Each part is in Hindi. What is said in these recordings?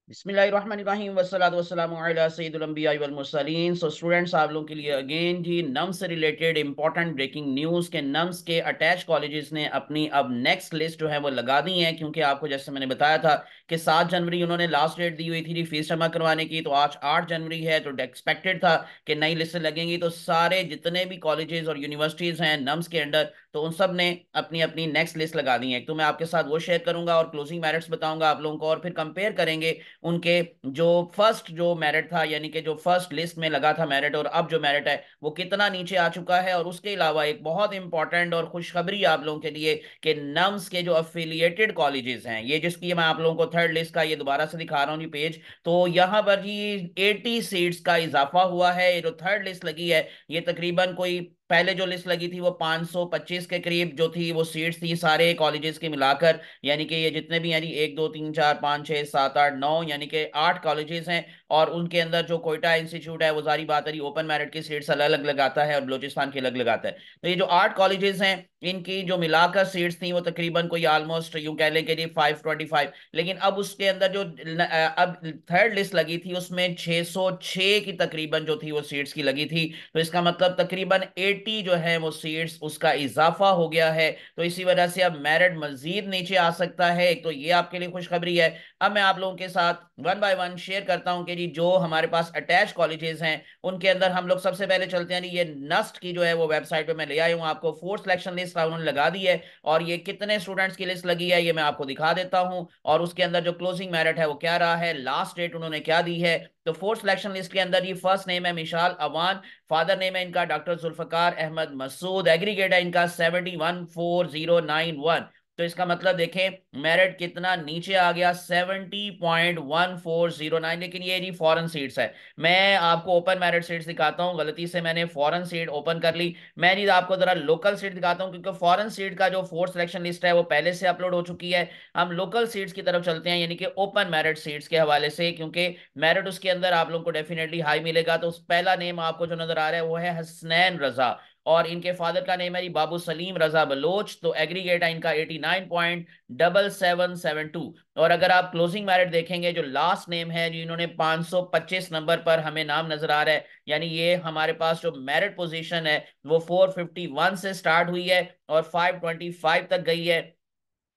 बिस्मिल्लाहिर्रहमानिर्रहीम वस्सलातु वस्सलामु अला सय्यिदिल अंबिया वल मुरसलीन। सो स्टूडेंट्स, आप लोगों के लिए अगेन जी नम्स से रिलेटेड इंपॉर्टेंट ब्रेकिंग न्यूज़ के नम्स के अटैच कॉलेजेस ने अपनी अब नेक्स्ट लिस्ट जो है वो लगा दी है, क्योंकि आपको जैसे मैंने बताया था कि 7 जनवरी उन्होंने लास्ट डेट दी हुई थी फीस जमा करवाने की। तो आज 8 जनवरी है, तो एक्सपेक्टेड था कि नई लिस्ट लगेंगी, तो सारे जितने भी कॉलेजेस और यूनिवर्सिटीज़ हैं नम्स के अंडर, तो उन सब ने अपनी अपनी नेक्स्ट लिस्ट लगा दी है। तो मैं आपके साथ वो शेयर करूंगा और क्लोजिंग मेरिट्स बताऊंगा आप लोगों को, और फिर कंपेयर करेंगे उनके जो फर्स्ट जो मेरिट था, यानी कि जो फर्स्ट लिस्ट में लगा था मेरिट, और अब जो मेरिट है वो कितना नीचे आ चुका है। और उसके अलावा एक बहुत इंपॉर्टेंट और खुशखबरी आप लोगों के लिए कि नम्स के जो अफिलिएटेड कॉलेजेस हैं, ये जिसकी मैं आप लोगों को थर्ड लिस्ट का ये दोबारा से दिखा रहा हूँ जी पेज, तो यहाँ पर जी 80 सीट्स का इजाफा हुआ है। ये जो थर्ड लिस्ट लगी है, ये तकरीबन कोई पहले जो लिस्ट लगी थी वो 525 के करीब जो थी वो सीट्स थी सारे कॉलेजेस के मिलाकर, यानी कि ये जितने भी हैं जी 1 2 3 4 5 6 7 8 9, यानी कि 8 कॉलेजेस हैं। और उनके अंदर जो कोयटा इंस्टीट्यूट है वो जारी बात है ओपन मेरिट की सीट्स अलग अलग लगाता है और बलोचिस्तान की अलग लगाता है। तो ये जो 8 कॉलेजेस हैं, इनकी जो मिलाकर सीट्स थी वो तकरीबन कोई ऑलमोस्ट यूं कह लें कि जी 525। लेकिन अब उसके अंदर जो अब थर्ड लिस्ट लगी थी उसमें 606 की तकरीबन जो थी वो सीट्स की लगी थी। तो इसका मतलब तकरीबन 80 जो है वो सीट्स उसका इजाफा हो गया है। तो इसी वजह से अब मेरिट मजीद नीचे आ सकता है, तो ये आपके लिए खुशखबरी है। अब मैं आप लोगों के साथ वन बाय वन शेयर करता हूं कि जी जो हमारे पास अटैच कॉलेजेस हैं उनके अंदर हम लोग सबसे पहले चलते हैं जी, ये नस्ट की जो है वो वेबसाइट पे मैं ले आया हूं, आपको फोर्थ सिलेक्शन लिस्ट उन्होंने लगा दी है। और ये कितने स्टूडेंट्स की लिस्ट लगी है ये मैं आपको दिखा देता हूं, और उसके अंदर जो क्लोजिंग मेरिट है वो क्या रहा है, लास्ट डेट उन्होंने क्या दी है। तो फोर्थ सिलेक्शन लिस्ट के अंदर ये फर्स्ट नेम है मिशाल अवान, फादर नेम है इनका डॉक्टर जुल्फकार अहमद मसूद, एग्रीगेट है इनका 714091। तो इसका मतलब देखें मेरिट कितना नीचे आ गया, 70.1409। लेकिन ये जी फॉरेन सीट्स है, मैं आपको ओपन मेरिट सीट्स दिखाता हूँ, गलती से मैंने फॉरेन सीट ओपन कर ली। मैं जी आपको जरा लोकल सीट दिखाता हूँ, क्योंकि फॉरेन सीट का जो फोर्थ सिलेक्शन लिस्ट है वो पहले से अपलोड हो चुकी है। हम लोकल सीट्स की तरफ चलते हैं, यानी कि ओपन मेरिट सीट्स के हवाले से, क्योंकि मेरिट उसके अंदर आप लोगों को डेफिनेटली हाई मिलेगा। तो पहला नेम आपको जो नजर आ रहा है वो है हसनैन रजा, और इनके फादर का नेम है जी बाबू सलीम रजा बलोच। तो एग्रीगेट है इनका 89.7772। और अगर आप क्लोजिंग मेरिट देखेंगे, जो लास्ट नेम है जी इन्होंने 525 नंबर पर हमें नाम नजर आ रहा है, यानी ये हमारे पास जो मेरिट पोजीशन है वो 451 से स्टार्ट हुई है और 525 तक गई है।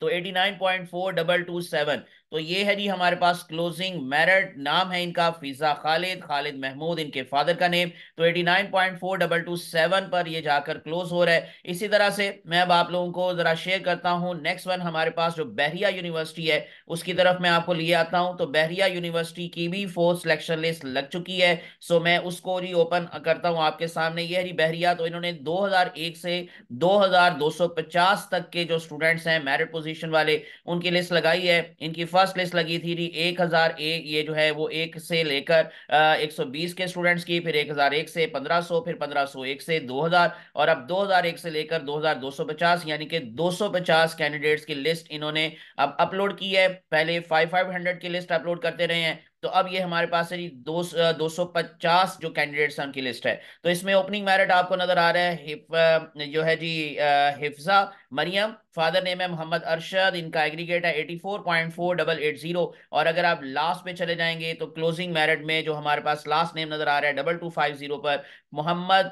तो 89.4227। तो ये है जी हमारे पास क्लोजिंग मेरिट। नाम है इनका फिजा खालिद खालिद महमूद, इनके फादर का नेम। तो 89.4227 पर ये जाकर क्लोज हो रहा है। इसी तरह से मैं अब आप लोगों को जरा शेयर करता हूं नेक्स्ट वन, हमारे पास जो बहरिया यूनिवर्सिटी है उसकी तरफ मैं आपको लिए आता हूं। तो बहरिया यूनिवर्सिटी की भी फोर्थ सिलेक्शन लिस्ट लग चुकी है। सो मैं उसको री ओपन करता हूं आपके सामने। ये है जी बहरिया। तो इन्होंने 2001 से 2250 तक के जो स्टूडेंट्स हैं मेरिट पोजीशन वाले, उनकी लिस्ट लगाई है। इनकी फर्स्ट लिस्ट लगी थी 1001, ये जो है वो एक से लेकर 120 के स्टूडेंट्स की, फिर 1001 से 1500, फिर 1501 से 2000, और अब 2001 से लेकर 2250, यानी कि 250 कैंडिडेट्स की लिस्ट इन्होंने अब अपलोड की है। पहले 5500 की लिस्ट अपलोड करते रहे हैं, तो अब ये हमारे पास है जी 250 जो कैंडिडेट्स हैं उनकी लिस्ट है। तो इसमें ओपनिंग मेरिट आपको नजर आ रहा है जो है जी हिफ्जा मरियम, फादर नेम है मोहम्मद अरशद, इनका एग्रीगेट है 84.4880। और अगर आप लास्ट पे चले जाएंगे तो क्लोजिंग मेरिट में जो हमारे पास लास्ट नेम नजर आ रहा है 2250 पर, मोहम्मद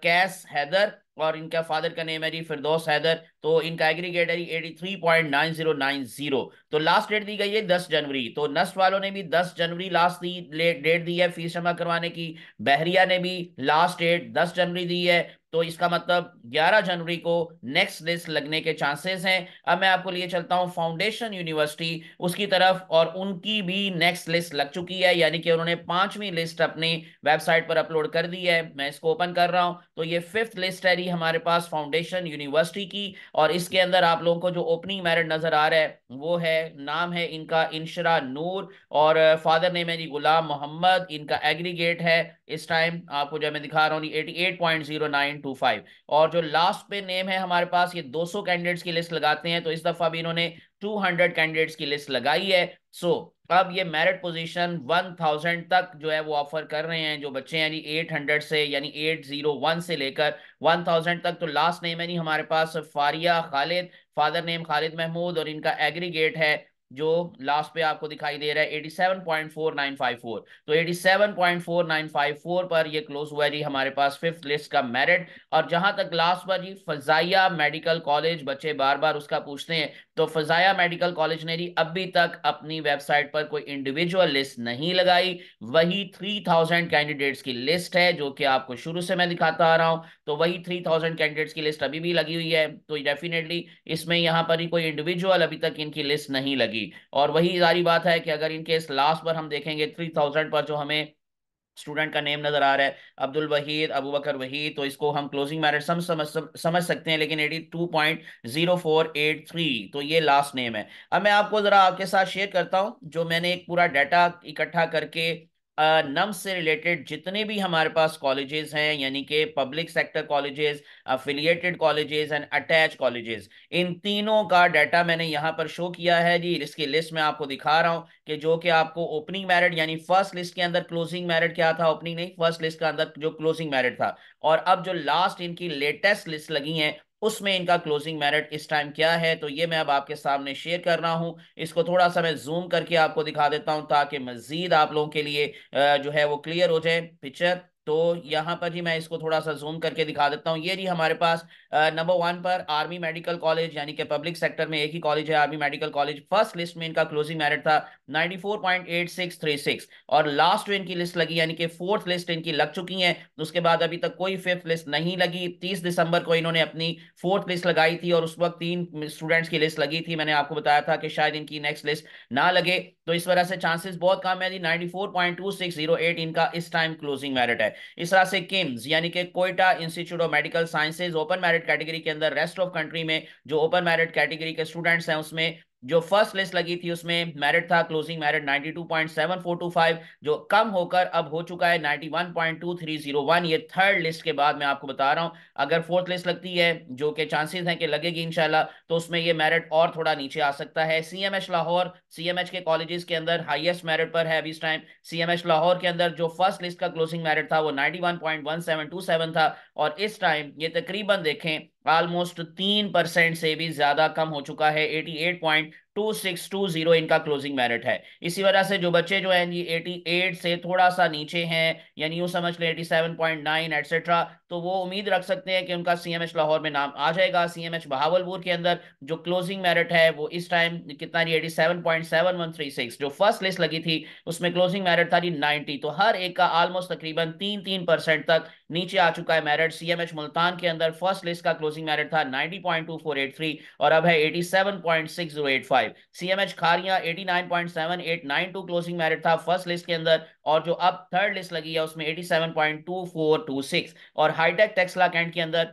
कैस हैदर, और इनका फादर का नेम है जी फिरदौस हैदर। तो इनका एग्रीगेट है 83.9090। तो लास्ट डेट दी गई है 10 जनवरी। तो नस्ट वालों ने भी 10 जनवरी लास्ट दी डेट दी है फीस जमा करवाने की। बहरिया ने भी लास्ट डेट 10 जनवरी दी है। तो इसका मतलब 11 जनवरी को नेक्स्ट लिस्ट लगने के चांसेस हैं। अब मैं आपको लिए चलता हूं फाउंडेशन यूनिवर्सिटी उसकी तरफ, और उनकी भी नेक्स्ट लिस्ट लग चुकी है, यानी कि उन्होंने पांचवी लिस्ट अपनी वेबसाइट पर अपलोड कर दी है। मैं इसको ओपन कर रहा हूं, तो ये फिफ्थ लिस्ट है हमारे पास फाउंडेशन यूनिवर्सिटी की। और इसके अंदर आप लोगों को जो ओपनिंग मेरिट नजर आ रहा है वो है, नाम है इनका इंशरा नूर, और फादर नेम है जी गुलाम मोहम्मद, इनका एग्रीगेट है इस टाइम आपको जो मैं दिखा रहा हूँ 88.0925। और जो लास्ट पे नेम है हमारे पास, ये 200 कैंडिडेट्स की लिस्ट लगाते हैं, तो इस दफा भी इन्होंने 200 कैंडिडेट्स की लिस्ट लगाई है। सो अब ये मेरिट पोजीशन 1000 तक जो है वो ऑफर कर रहे हैं जो बच्चे हैं, यानी 800 से, यानी 801 से लेकर 1000 तक। तो लास्ट नेम है नहीं हमारे पास फारिया खालिद, फादर नेम खालिद महमूद, और इनका एग्रीगेट है जो लास्ट पे आपको दिखाई दे रहा है 87.4954। तो 87.4954 पर ये क्लोज हुआ जी हमारे पास फिफ्थ लिस्ट का मेरिट। और जहां तक लास्ट पर जी फजाया मेडिकल कॉलेज, बच्चे बार बार उसका पूछते हैं, तो फजाया मेडिकल कॉलेज ने जी अभी तक अपनी वेबसाइट पर कोई इंडिविजुअल लिस्ट नहीं लगाई। वही 3000 कैंडिडेट्स की लिस्ट है जो कि आपको शुरू से मैं दिखाता आ रहा हूं। तो वही 3000 कैंडिडेट्स की लिस्ट अभी भी लगी हुई है। तो डेफिनेटली इसमें यहाँ पर ही कोई इंडिविजुअल अभी तक इनकी लिस्ट नहीं लगी। और वही जारी बात है कि अगर इनके लास्ट पर हम देखेंगे 3000 पर जो हमें स्टूडेंट का नेम नजर आ रहा है अब्दुल वहीद, अबू बकर वहीद, तो इसको हम क्लोजिंग मेरिट समझ सकते हैं, लेकिन 82.0483 तो ये लास्ट नेम है। अब मैं आपको जरा आपके साथ शेयर करता हूं जो मैंने एक पूरा डाटा इकट्ठा करके नम्स से रिलेटेड जितने भी हमारे पास कॉलेजेस हैं, यानी कि public sector colleges, affiliated colleges and attach colleges, इन तीनों का डाटा मैंने यहाँ पर शो किया है जी। इसकी लिस्ट मैं आपको दिखा रहा हूँ कि जो कि आपको ओपनिंग मेरिट यानी फर्स्ट लिस्ट के अंदर क्लोजिंग मेरिट क्या था, ओपनिंग नहीं, फर्स्ट लिस्ट के अंदर जो क्लोजिंग मेरिट था, और अब जो लास्ट इनकी लेटेस्ट लिस्ट लगी है उसमें इनका क्लोजिंग मेरिट इस टाइम क्या है। तो ये मैं अब आपके सामने शेयर कर रहा हूं। इसको थोड़ा सा मैं जूम करके आपको दिखा देता हूं ताकि मजीद आप लोगों के लिए जो है वो क्लियर हो जाए पिक्चर। तो यहाँ पर जी मैं इसको थोड़ा सा जूम करके दिखा देता हूँ। ये जी हमारे पास नंबर वन पर आर्मी मेडिकल कॉलेज, यानी कि पब्लिक सेक्टर में एक ही कॉलेज है army medical college. First list में इनका क्लोजिंग मेरिट था 94.8636। और लास्ट में इनकी लिस्ट लगी, यानी कि फोर्थ लिस्ट इनकी लग चुकी है। उसके बाद अभी तक कोई फिफ्थ लिस्ट नहीं लगी। 30 दिसंबर को इन्होंने अपनी फोर्थ लिस्ट लगाई थी और उस वक्त 3 स्टूडेंट्स की लिस्ट लगी थी। मैंने आपको बताया था कि शायद इनकी नेक्स्ट लिस्ट ना लगे, तो इस वजह से चांसेस बहुत कम है। 94.2608 इनका इस टाइम क्लोजिंग मेरिट है। इस तरह से किम्स यानी कि Quetta institute of medical sciences open merit category के अंदर रेस्ट ऑफ कंट्री में जो ओपन मेरिट कैटेगरी के स्टूडेंट्स हैं उसमें जो फर्स्ट लिस्ट लगी थी उसमें मेरिट था क्लोजिंग मेरिट 92.7425, जो कम होकर अब हो चुका है 91.2301। ये थर्ड लिस्ट के बाद मैं आपको बता रहा हूं, अगर फोर्थ लिस्ट लगती है जो कि चांसेस हैं कि लगेगी इंशाल्लाह, तो उसमें ये मेरिट और थोड़ा नीचे आ सकता है। सीएमएच लाहौर, सीएमएच के कॉलेजेस के अंदर हाईएस्ट मेरिट पर है अभी इस टाइम। सीएमएच लाहौर के अंदर जो फर्स्ट लिस्ट का क्लोजिंग मेरिट था वो 91.1727 था, और इस टाइम ये तकरीबन देखें ऑलमोस्ट 3% से भी ज्यादा कम हो चुका है। 88.2620 इनका क्लोजिंग मेरिट है। इसी वजह से जो बच्चे जो हैं ये 88 से थोड़ा सा नीचे हैं, यानी यूं समझ लें 87.9 एटसेट्रा, तो वो उम्मीद रख सकते हैं कि उनका सीएमएच लाहौर में नाम आ जाएगा। सीएमएच बहावलपुर के अंदर जो क्लोजिंग मेरिट है वो इस टाइम कितना जी 87.7136, जो फर्स्ट लिस्ट लगी थी उसमें क्लोजिंग मेरिट था जी 90। तो हर एक का ऑलमोस्ट तकरीबन 3-3% तक नीचे आ चुका है मेरिट। सीएमएच मुल्तान के अंदर फर्स्ट लिस्ट का क्लोजिंग मेरिट था 90.2483 और अब है 87.6085। सीएमएच खारियां 89.7892 क्लोजिंग मेरिट था फर्स्ट लिस्ट के अंदर, और जो अब थर्ड लिस्ट लगी है उसमें 87.2426। और हाईटेक टेक्सला कैंट के अंदर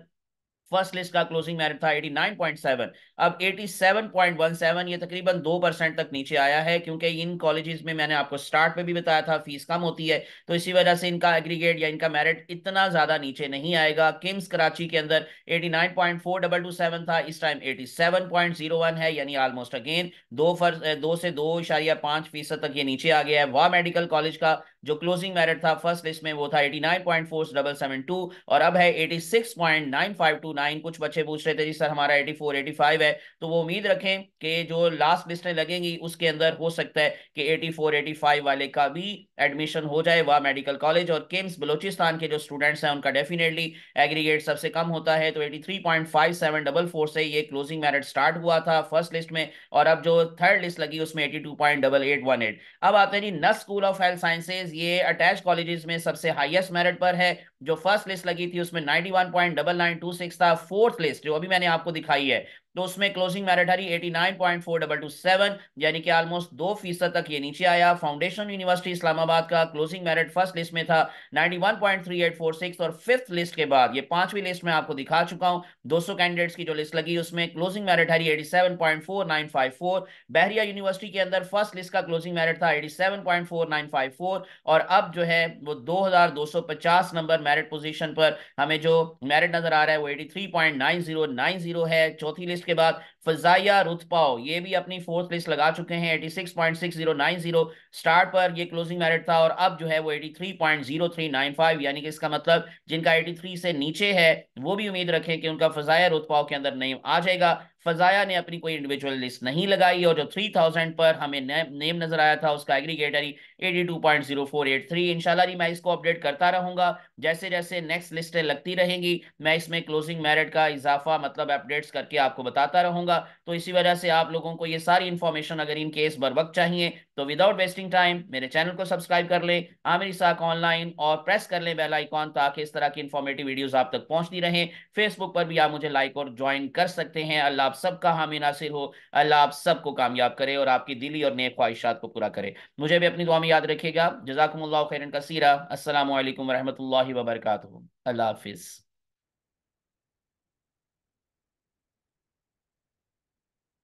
फर्स्ट लिस्ट का क्लोजिंग मेरिट था 89.7, अब 87.17, ये तकरीबन 2% तक नीचे आया है, क्योंकि इन कॉलेजेस में मैंने आपको स्टार्ट में भी बताया था फीस कम होती है, तो इसी वजह से इनका एग्रीगेट या इनका मेरिट इतना ज्यादा नीचे नहीं आएगा। किम्स कराची के अंदर 89.4227 था, इस टाइम 87.01 है, यानी ऑलमोस्ट अगेन 2 से 2.5% तक ये नीचे आ गया है। वाह मेडिकल कॉलेज का जो क्लोजिंग मेरिट था फर्स्ट लिस्ट में वो था 89.4772 और अब है 86.9529। कुछ बच्चे पूछ रहे थे जी सर हमारा 84 85 है, तो वो उम्मीद रखें कि जो लास्ट लिस्टें लगेंगी उसके अंदर हो सकता है कि 84 85 वाले का भी एडमिशन हो जाए वाह मेडिकल कॉलेज। और किम्स बलोचिस्तान के जो स्टूडेंट्स हैं उनका डेफिनेटली एग्रीगेट सबसे कम होता है, तो 83.5744 से ये क्लोजिंग मेरिट स्टार्ट हुआ था फर्स्ट लिस्ट में, और अब जो थर्ड लिस्ट लगी उसमें 82.8818। अब आते हैं जी नस स्कूल ऑफ हेल्थ साइंसेज, ये अटैच कॉलेजेस में सबसे हाईएस्ट मेरिट पर है। जो फर्स्ट लिस्ट लगी थी उसमें 91.9926 था। फोर्थ लिस्ट जो अभी मैंने आपको दिखाई है तो उसमें क्लोजिंग मेरिट है 89.4227, यानी कि ऑलमोस्ट 2% तक ये नीचे आया। फाउंडेशन यूनिवर्सिटी इस्लामाबाद का क्लोजिंग मेरिट फर्स्ट लिस्ट में था 91.3846, और फिफ्थ लिस्ट के बाद ये पांचवी लिस्ट में आपको दिखा चुका हूं 200 कैंडिडेट्स की जो लिस्ट लगी उसमें क्लोजिंग मेरिट है 87.4954। बहरिया यूनिवर्सिटी के अंदर फर्स्ट लिस्ट का क्लोजिंग मेरिट था 87.4954, और अब जो है वो 2250 नंबर मेरिट पोजीशन पर हमें जो मेरिट नजर आ रहा है वो 83.9090 है चौथी लिस्ट के बाद। फजाया रुतपाओ ये भी अपनी फोर्थ लिस्ट लगा चुके हैं 86.6090 स्टार्ट पर ये क्लोजिंग मेरिट था, और अब जो है वो 83.0395, यानी कि इसका मतलब जिनका 83 से नीचे है वो भी उम्मीद रखें कि उनका फजाया रुतपाओ के अंदर नेम आ जाएगा। फजाया ने अपनी कोई इंडिविजुअल लिस्ट नहीं लगाई, और जो 3000 पर हमें नेम नजर आया था उसका एग्रीगेटर ही 82.0483। इंशाल्लाह जी मैं इसको अपडेट करता रहूंगा, जैसे जैसे नेक्स्ट लिस्टें लगती रहेंगी मैं इसमें क्लोजिंग मेरिट का इजाफा मतलब अपडेट्स करके आपको बताता रहूंगा। तो इसी वजह से आप लोगों को ये सारी इंफॉर्मेशन अगर इन केस बर वक्त चाहिए तो विदाउट वेस्टिंग टाइम मेरे चैनल को सब्सक्राइब कर लें, आमिर इसाक ऑनलाइन, और प्रेस कर लें बेल आइकॉन, ताकि इस तरह की इंफॉर्मेटिव वीडियोस आप तक पहुंचती रहें। फेसबुक पर भी आप मुझे लाइक और ज्वाइन कर सकते हैं। अल्लाह आप सबका हामी नासिर हो, अल्लाह आप सबको कामयाब करे और आपकी दिली और नेक ख्वाहिशात को पूरा करे। मुझे भी अपनी दुआ में याद रखिएगा। जज़ाकुमुल्लाहु खैरन कसीरा। अस्सलामु अलैकुम रहमतुल्लाहि व बरकातुहू। अल्लाह हाफिज़।